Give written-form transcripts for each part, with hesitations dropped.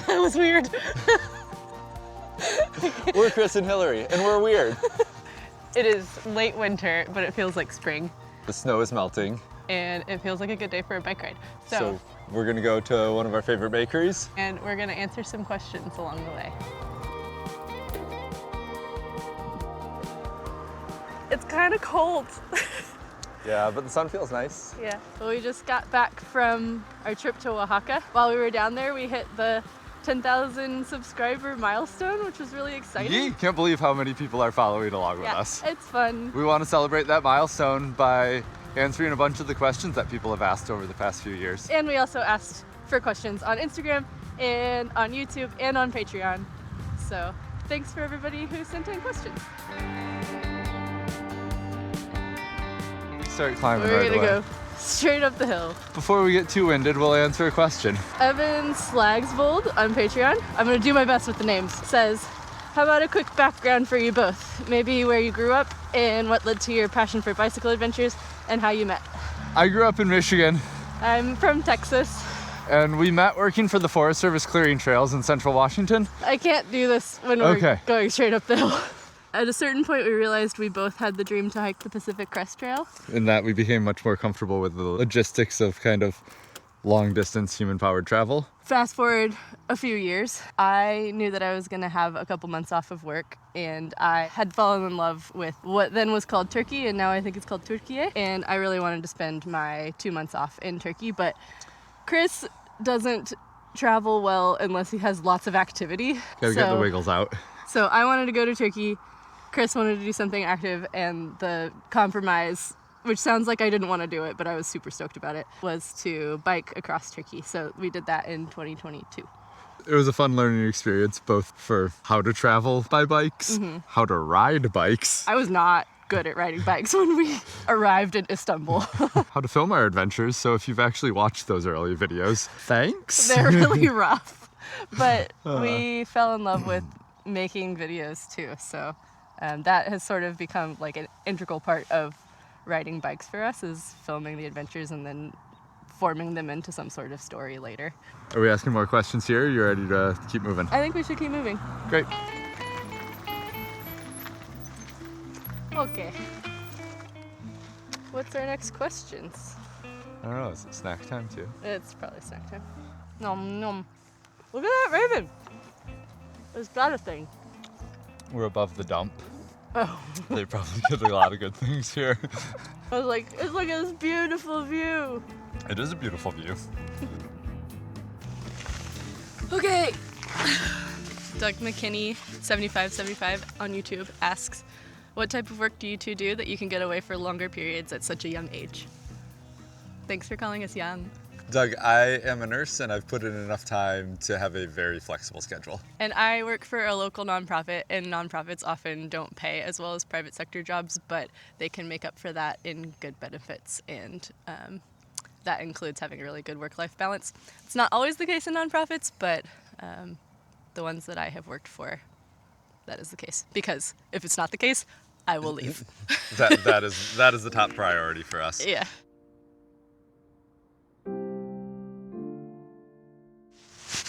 That was weird. We're Chris and Hillary, and we're weird. It is late winter, but it feels like spring. The snow is melting. And it feels like a good day for a bike ride. So we're gonna go to one of our favorite bakeries. And we're gonna answer some questions along the way. It's kind of cold. Yeah, but the sun feels nice. Yeah. Well, we just got back from our trip to Oaxaca. While we were down there, we hit the 10,000 subscriber milestone, which was really exciting. Yee! Can't believe how many people are following along with us. It's fun. We want to celebrate that milestone by answering a bunch of the questions that people have asked over the past few years. And we also asked for questions on Instagram and on YouTube and on Patreon. So thanks for everybody who sent in questions. Start climbing We're right gonna away. go straight up the hill. Before we get too winded, we'll answer a question. Evan Slagsvold on Patreon, I'm gonna do my best with the names, says, how about a quick background for you both? Maybe where you grew up and what led to your passion for bicycle adventures and how you met. I grew up in Michigan. I'm from Texas. And we met working for the Forest Service clearing trails in central Washington. I can't do this when we're going straight up the hill. At a certain point, we realized we both had the dream to hike the Pacific Crest Trail. In that we became much more comfortable with the logistics of kind of long distance human powered travel. Fast forward a few years, I knew that I was gonna have a couple months off of work, and I had fallen in love with what then was called Turkey, and now I think it's called Turkey. And I really wanted to spend my 2 months off in Turkey, but Chris doesn't travel well unless he has lots of activity. Gotta get the wiggles out. So I wanted to go to Turkey. Chris wanted to do something active, and the compromise, which sounds like I didn't want to do it, but I was super stoked about it, was to bike across Turkey. So we did that in 2022. It was a fun learning experience, both for how to travel by bikes, how to ride bikes, I was not good at riding bikes when we arrived in Istanbul. how to film our adventures. So if you've actually watched those early videos, thanks. They're really rough, but we fell in love with making videos too. So that has sort of become like an integral part of riding bikes for us, is filming the adventures and then forming them into some sort of story later. Are we asking more questions here? You ready to keep moving? I think we should keep moving. Great. Okay. What's our next questions? I don't know, is it snack time too? It's probably snack time. Nom nom. Look at that raven. It's got a thing. We're above the dump. Oh. They probably did a lot of good things here. I was like, it's like this beautiful view. It is a beautiful view. Okay. Doug McKinney, 7575 on YouTube, asks, what type of work do you two do that you can get away for longer periods at such a young age? Thanks for calling us young. Doug, I am a nurse and I've put in enough time to have a very flexible schedule. And I work for a local nonprofit, and nonprofits often don't pay as well as private sector jobs, but they can make up for that in good benefits, and that includes having a really good work-life balance. It's not always the case in nonprofits, but the ones that I have worked for, that is the case. Because if it's not the case, I will leave. that is the top priority for us. Yeah.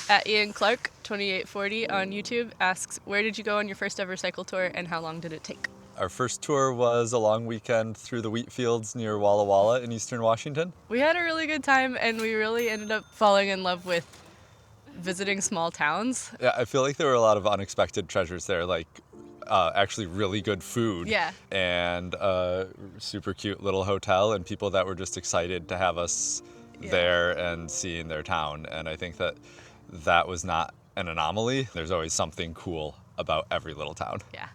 At Ian Clark, 2840 on YouTube, asks, where did you go on your first ever cycle tour and how long did it take? Our first tour was a long weekend through the wheat fields near Walla Walla in eastern Washington. We had a really good time, and we really ended up falling in love with visiting small towns. Yeah, I feel like there were a lot of unexpected treasures there, like actually really good food. Yeah. And a super cute little hotel and people that were just excited to have us there and seeing their town. And I think that was not an anomaly. There's always something cool about every little town. Yeah.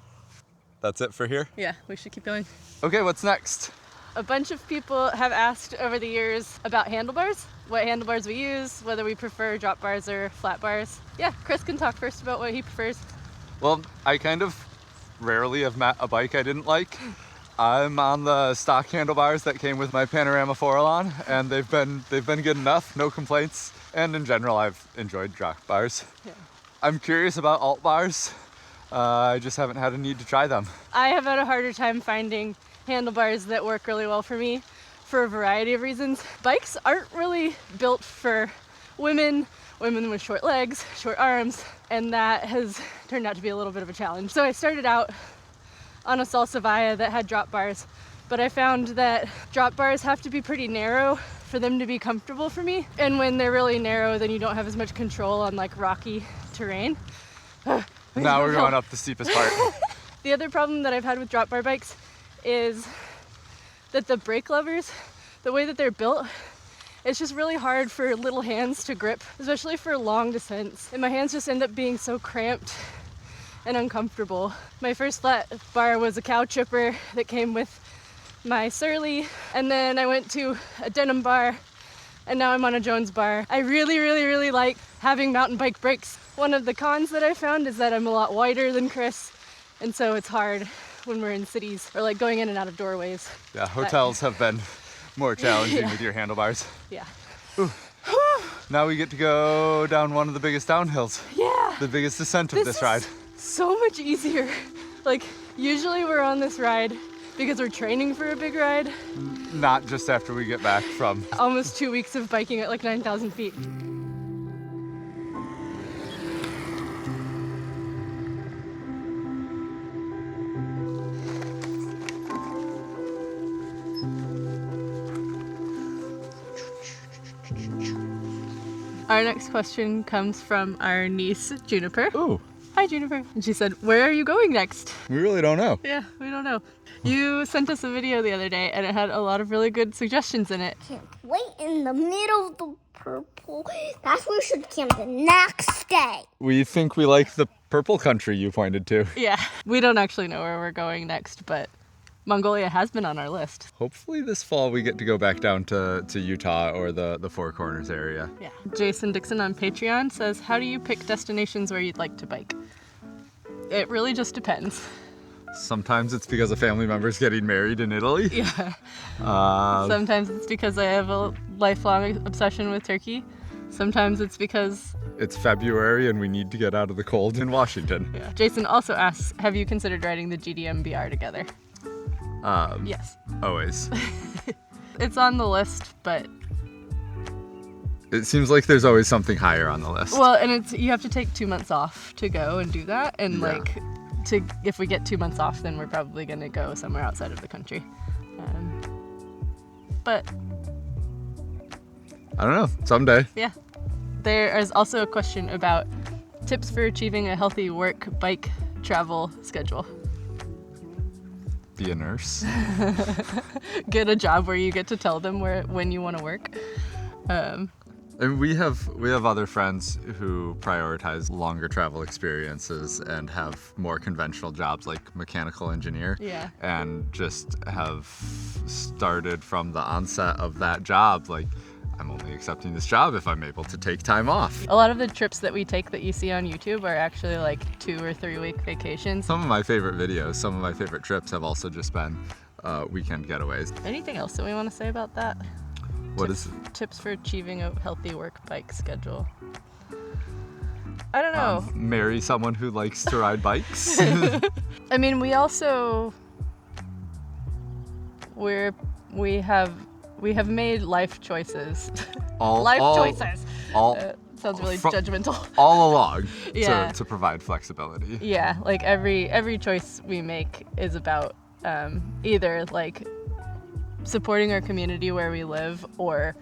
That's it for here? Yeah, we should keep going. Okay, what's next? A bunch of people have asked over the years about handlebars, what handlebars we use, whether we prefer drop bars or flat bars. Yeah, Chris can talk first about what he prefers. Well, I kind of rarely have met a bike I didn't like. I'm on the stock handlebars that came with my Panorama 4-Elon, and they've been good enough, no complaints. And in general, I've enjoyed drop bars. Yeah. I'm curious about alt bars. I just haven't had a need to try them. I have had a harder time finding handlebars that work really well for me for a variety of reasons. Bikes aren't really built for women with short legs, short arms, and that has turned out to be a little bit of a challenge. So I started out on a Salsavaya that had drop bars, but I found that drop bars have to be pretty narrow for them to be comfortable for me. And when they're really narrow, then you don't have as much control on like rocky terrain. Now we're going up the steepest part. The other problem that I've had with drop bar bikes is that the brake levers, the way that they're built, it's just really hard for little hands to grip, especially for long descents. And my hands just end up being so cramped and uncomfortable. My first flat bar was a cow chipper that came with my Surly, and then I went to a denim bar, and now I'm on a Jones bar. I really like having mountain bike brakes. One of the cons that I found is that I'm a lot wider than Chris, and so it's hard when we're in cities or like going in and out of doorways. Yeah, hotels have been more challenging with your handlebars. Yeah. Now we get to go down one of the biggest downhills. Yeah. The biggest descent of this ride. So much easier. Like, usually we're on this ride because we're training for a big ride. Not just after we get back from Almost 2 weeks of biking at like 9,000 feet. Our next question comes from our niece, Juniper. Ooh. Hi, Juniper. And she said, where are you going next? We really don't know. Yeah, we don't know. You sent us a video the other day and it had a lot of really good suggestions in it. Camp right in the middle of the purple. That's where we should camp the next day. We think we like the purple country you pointed to. Yeah, we don't actually know where we're going next, but Mongolia has been on our list. Hopefully this fall we get to go back down to Utah or the Four Corners area. Yeah. Jason Dixon on Patreon says, how do you pick destinations where you'd like to bike? It really just depends. Sometimes it's because a family member's getting married in Italy. Yeah. Sometimes it's because I have a lifelong obsession with Turkey. Sometimes it's because it's February and we need to get out of the cold in Washington. Yeah. Jason also asks, have you considered riding the GDM-BR together? Yes. Always. It's on the list, but it seems like there's always something higher on the list. Well, and you have to take 2 months off to go and do that, and Yeah. if we get 2 months off, then we're probably going to go somewhere outside of the country. But I don't know. Someday. yeah, there is also a question about tips for achieving a healthy work bike travel schedule. Be a nurse. Get a job where you get to tell them when you want to work. And we have other friends who prioritize longer travel experiences and have more conventional jobs like mechanical engineer. Yeah. And just have started from the onset of that job like, I'm only accepting this job if I'm able to take time off. A lot of the trips that we take that you see on YouTube are actually like 2 or 3 week vacations. Some of my favorite videos, some of my favorite trips have also just been weekend getaways. Anything else that we want to say about that? What is it? Tips for achieving a healthy work bike schedule. I don't know. Marry someone who likes to ride bikes. I mean, we also we have made life choices. Choices. Sounds really judgmental. All along Yeah. to provide flexibility. Yeah, like every choice we make is about either like supporting our community where we live or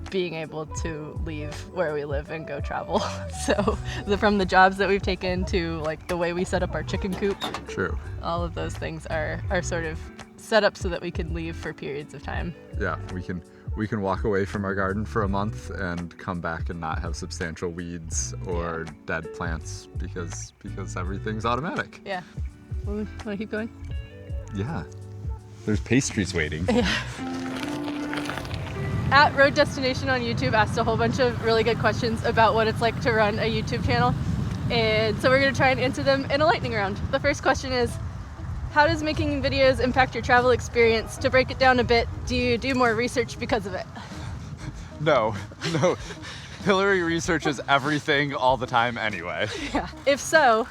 being able to leave where we live and go travel. So from the jobs that we've taken to like the way we set up our chicken coop, True. all of those things are sort of set up so that we can leave for periods of time. Yeah, we can walk away from our garden for a month and come back and not have substantial weeds or dead plants because everything's automatic. Yeah. Want to keep going? Yeah. There's pastries waiting. At Road Destination on YouTube asked a whole bunch of really good questions about what it's like to run a YouTube channel. And so we're going to try and answer them in a lightning round. The first question is, how does making videos impact your travel experience? To break it down a bit, do you do more research because of it? No. Hillary researches everything all the time anyway. Yeah. If so,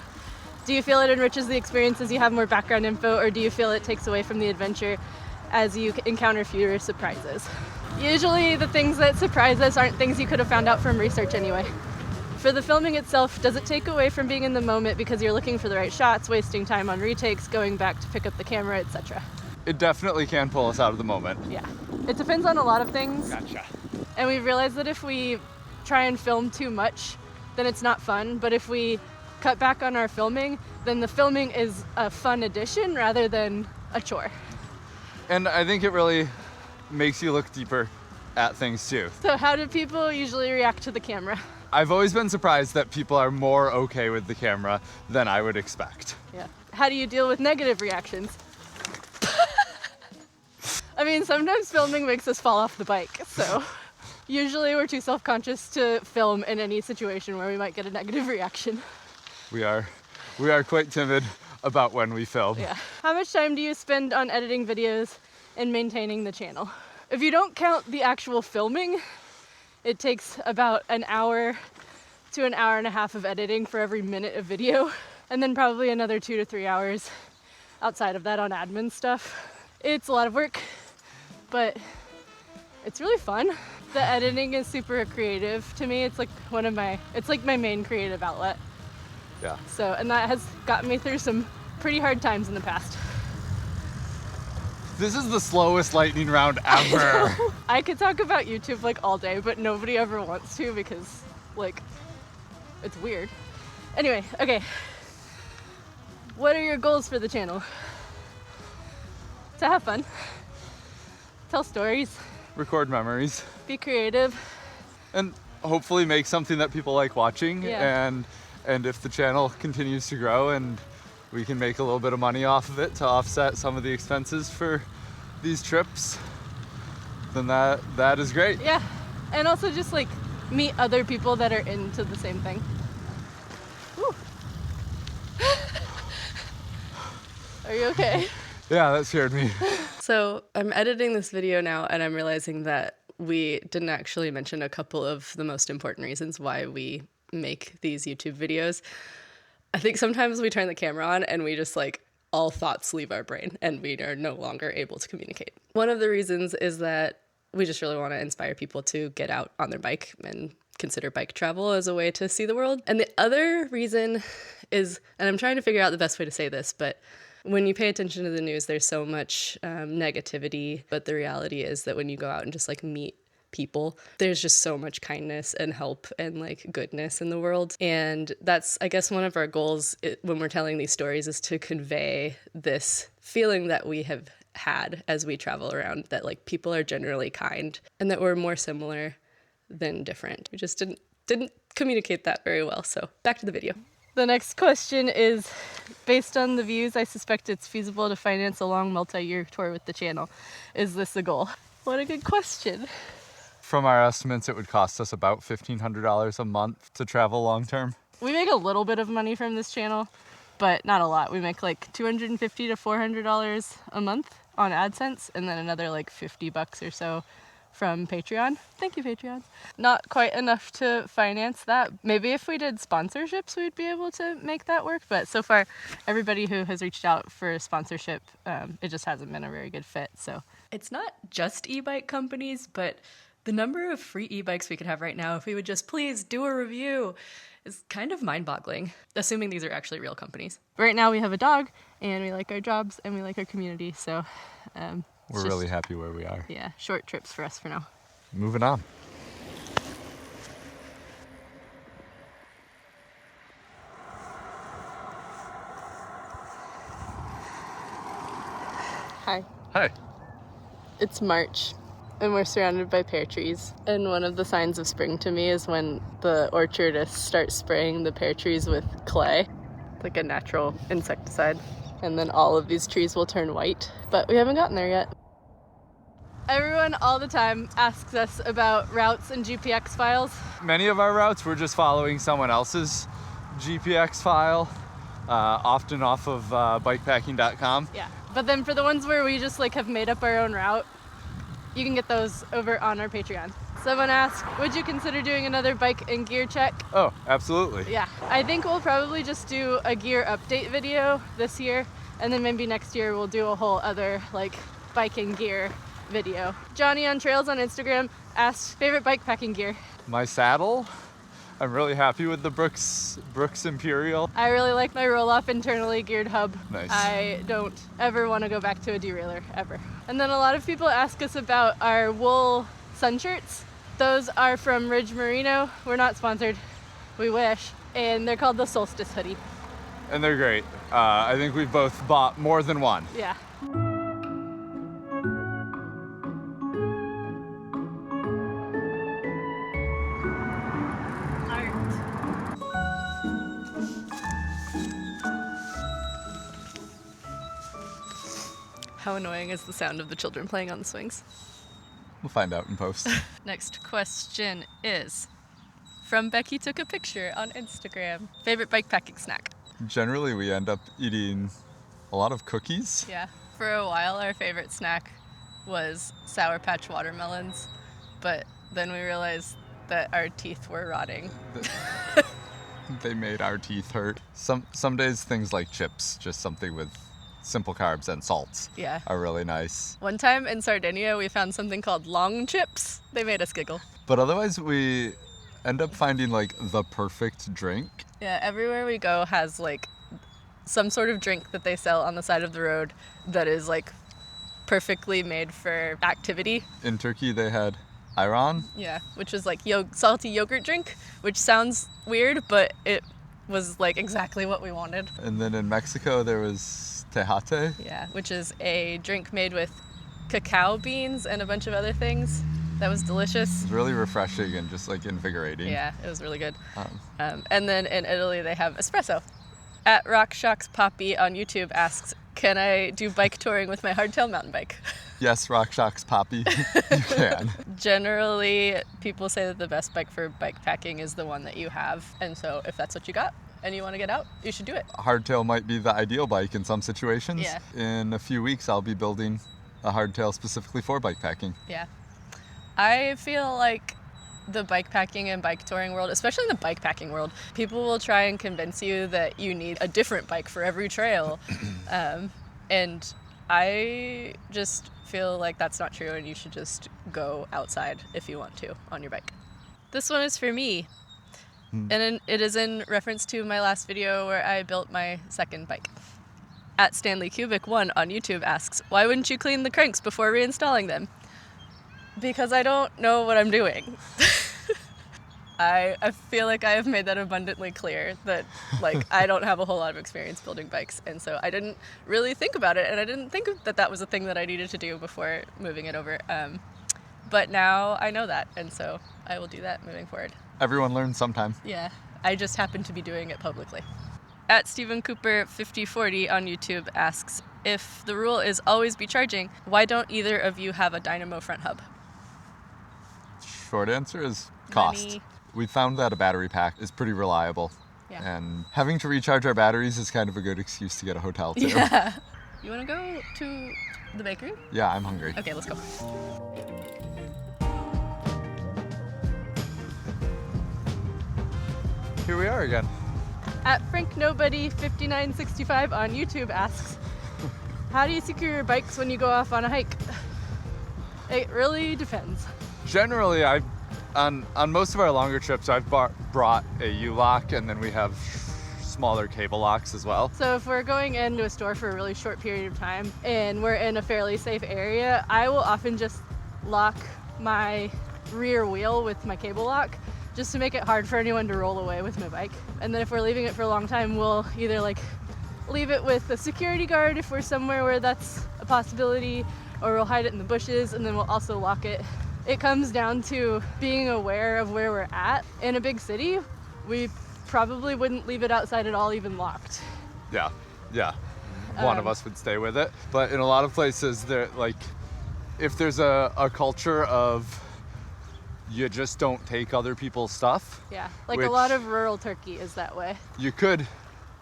do you feel it enriches the experience as you have more background info, or do you feel it takes away from the adventure as you encounter fewer surprises. Usually the things that surprise us aren't things you could have found out from research anyway. For the filming itself, does it take away from being in the moment because you're looking for the right shots, wasting time on retakes, going back to pick up the camera, etc.? It definitely can pull us out of the moment. Yeah. It depends on a lot of things. Gotcha. And we've realized that if we try and film too much, then it's not fun. But if we cut back on our filming, then the filming is a fun addition rather than a chore. And I think it really makes you look deeper at things too. So how do people usually react to the camera? I've always been surprised that people are more okay with the camera than I would expect. Yeah. How do you deal with negative reactions? I mean, sometimes filming makes us fall off the bike, so usually we're too self-conscious to film in any situation where we might get a negative reaction. We are quite timid about when we film. Yeah. How much time do you spend on editing videos and maintaining the channel? If you don't count the actual filming, it takes about an hour to an hour and a half of editing for every minute of video, and then probably another 2 to 3 hours outside of that on admin stuff. It's a lot of work, but it's really fun. The editing is super creative to me. It's like my main creative outlet. Yeah. So, and that has gotten me through some pretty hard times in the past. This is the slowest lightning round ever. I could talk about YouTube like all day, but nobody ever wants to because like it's weird. Anyway, okay. What are your goals for the channel? To have fun, tell stories, Record memories, be creative, and hopefully make something that people like watching. Yeah. And if the channel continues to grow and we can make a little bit of money off of it to offset some of the expenses for these trips, then that is great. yeah, and also just like meet other people that are into the same thing. Woo. Are you okay? Yeah, that scared me. So I'm editing this video now and I'm realizing that we didn't actually mention a couple of the most important reasons why we make these YouTube videos. I think sometimes we turn the camera on and we just like all thoughts leave our brain and we are no longer able to communicate. One of the reasons is that we just really want to inspire people to get out on their bike and consider bike travel as a way to see the world. And the other reason is, and I'm trying to figure out the best way to say this, but when you pay attention to the news, there's so much negativity, but the reality is that when you go out and just like meet people, there's just so much kindness and help and like goodness in the world. And that's, I guess, one of our goals when we're telling these stories is to convey this feeling that we have had as we travel around, that like people are generally kind and that we're more similar than different. We just didn't communicate that very well. So back to the video. The next question is, based on the views, I suspect it's feasible to finance a long multi-year tour with the channel. Is this the goal? What a good question. From our estimates, it would cost us about $1,500 a month to travel long term. We make a little bit of money from this channel, but not a lot. We make like $250 to $400 a month on AdSense, and then another like $50 or so from Patreon. Thank you, Patreon. Not quite enough to finance that. Maybe if we did sponsorships, we'd be able to make that work. But so far, everybody who has reached out for a sponsorship, it just hasn't been a very good fit. So it's not just e-bike companies, but the number of free e-bikes we could have right now, if we would just please do a review, is kind of mind-boggling, assuming these are actually real companies. Right now we have a dog, and we like our jobs, and we like our community, so We're really happy where we are. yeah, short trips for us for now. Moving on. Hi. Hi. It's March, and we're surrounded by pear trees. And one of the signs of spring to me is when the orchardists start spraying the pear trees with clay, like a natural insecticide. And then all of these trees will turn white, but we haven't gotten there yet. Everyone all the time asks us about routes and GPX files. Many of our routes, we're just following someone else's GPX file, often off of bikepacking.com. Yeah, but then for the ones where we just like have made up our own route, you can get those over on our Patreon. Someone asked, would you consider doing another bike and gear check? Oh, absolutely. Yeah, I think we'll probably just do a gear update video this year, and then maybe next year we'll do a whole other like biking gear video. Johnny on Trails on Instagram asked favorite bikepacking gear. My saddle. I'm really happy with the Brooks Imperial. I really like my roll-off internally geared hub. Nice. I don't ever want to go back to a derailleur, ever. And then a lot of people ask us about our wool sun shirts. Those are from Ridge Merino. We're not sponsored. We wish. And they're called the Solstice hoodie. And they're great. I think we've both bought more than one. Yeah. How annoying is the sound of the children playing on the swings? We'll find out in post. Next question is from Becky Took a Picture on Instagram. Favorite bikepacking snack? Generally, we end up eating a lot of cookies. Yeah. For a while, our favorite snack was Sour Patch watermelons, but then we realized that our teeth were rotting. They made our teeth hurt. Some days things like chips, just something with simple carbs and salts, Yeah. are really nice. One time in Sardinia, we found something called long chips. They made us giggle. But otherwise, we end up finding like the perfect drink. Yeah, everywhere we go has like some sort of drink that they sell on the side of the road that is like perfectly made for activity. In Turkey, they had ayran. Yeah, which is like salty yogurt drink, which sounds weird, but it was like exactly what we wanted. And then in Mexico, there was tejate. Yeah, which is a drink made with cacao beans and a bunch of other things. That was delicious. It's really refreshing and just like invigorating. Yeah, it was really good. Um, And then in Italy, they have espresso. At RockShox Poppy on YouTube asks, can I do bike touring with my hardtail mountain bike? Yes, RockShox Poppy, you can. Generally, people say that the best bike for bikepacking is the one that you have. And so if that's what you got and you want to get out, you should do it. Hardtail might be the ideal bike in some situations. Yeah. In a few weeks, I'll be building a hardtail specifically for bikepacking. Yeah. I feel like the bikepacking and bike touring world, especially in the bikepacking world, people will try and convince you that you need a different bike for every trail. And I just feel like that's not true, and you should just go outside if you want to on your bike. This one is for me. And it is in reference to my last video where I built my second bike. At Stanley Cubic 1 on YouTube asks, why wouldn't you clean the cranks before reinstalling them? Because I don't know what I'm doing. I feel like I have made that abundantly clear that like I don't have a whole lot of experience building bikes, and so I didn't really think about it, and I didn't think that that was a thing that I needed to do before moving it over. But now I know that, and so I will do that moving forward. Everyone learns sometime. Yeah, I just happen to be doing it publicly. At Stephen Cooper 5040 on YouTube asks, if the rule is always be charging, why don't either of you have a dynamo front hub? Short answer is cost. Money. We found that a battery pack is pretty reliable. Yeah. And having to recharge our batteries is kind of a good excuse to get a hotel too. Yeah. You want to go to the bakery? Yeah, I'm hungry. Okay, let's go. Here we are again. At Frank Nobody 5965 on YouTube asks, how do you secure your bikes when you go off on a hike? It really depends. Generally, on most of our longer trips, I've brought a U-lock, and then we have smaller cable locks as well. So if we're going into a store for a really short period of time and we're in a fairly safe area, I will often just lock my rear wheel with my cable lock just to make it hard for anyone to roll away with my bike. And then if we're leaving it for a long time, we'll either like leave it with a security guard if we're somewhere where that's a possibility, or we'll hide it in the bushes, and then we'll also lock it. It comes down to being aware of where we're at. In a big city, we probably wouldn't leave it outside at all, even locked. Yeah. One of us would stay with it. But in a lot of places, if there's a culture of you just don't take other people's stuff. Yeah, like which a lot of rural Turkey is that way. You could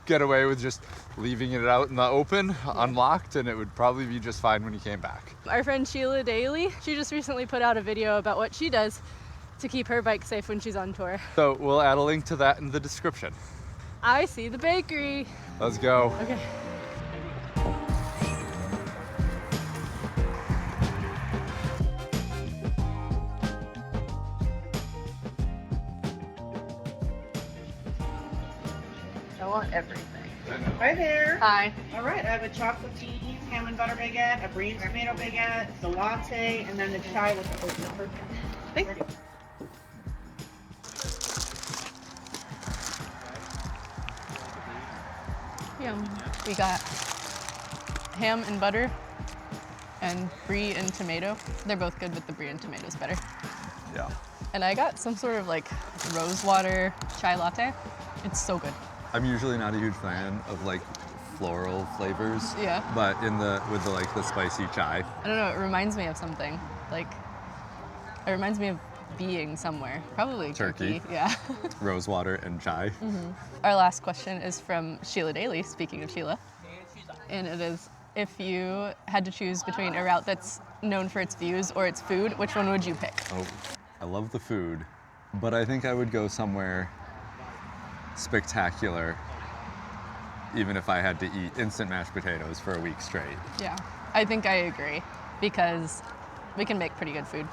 get away with just leaving it out in the open, unlocked, and it would probably be just fine when you came back. Our friend Sheelagh Daly, she just recently put out a video about what she does to keep her bike safe when she's on tour. So we'll add a link to that in the description. I see the bakery. Let's go. Okay. know everything. Hi there. Hi. All right, I have a chocolate cheese, ham and butter baguette, a brie and tomato baguette, the latte, and then the chai with the oat milk. Thank you. Yum. We got ham and butter and brie and tomato. They're both good, but the brie and tomato's better. Yeah. And I got some sort of like rose water chai latte. It's so good. I'm usually not a huge fan of like floral flavors. Yeah. But with the spicy chai. I don't know, it reminds me of something. Like, it reminds me of being somewhere. Probably Turkey. Yeah. Rose water and chai. Our last question is from Sheelagh Daly, speaking of Sheelagh. And it is, if you had to choose between a route that's known for its views or its food, which one would you pick? Oh, I love the food, but I think I would go somewhere spectacular, even if I had to eat instant mashed potatoes for a week straight. Yeah, I think I agree, because we can make pretty good food.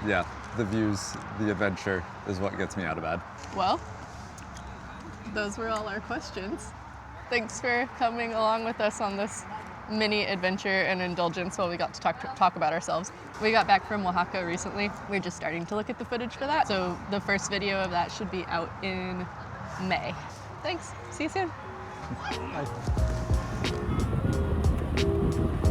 Yeah, the views, the adventure is what gets me out of bed. Well, those were all our questions. Thanks for coming along with us on this mini adventure and indulgence while we got to talk about ourselves. We got back from Oaxaca recently. We're just starting to look at the footage for that. So the first video of that should be out in May. Thanks. See you soon. Bye.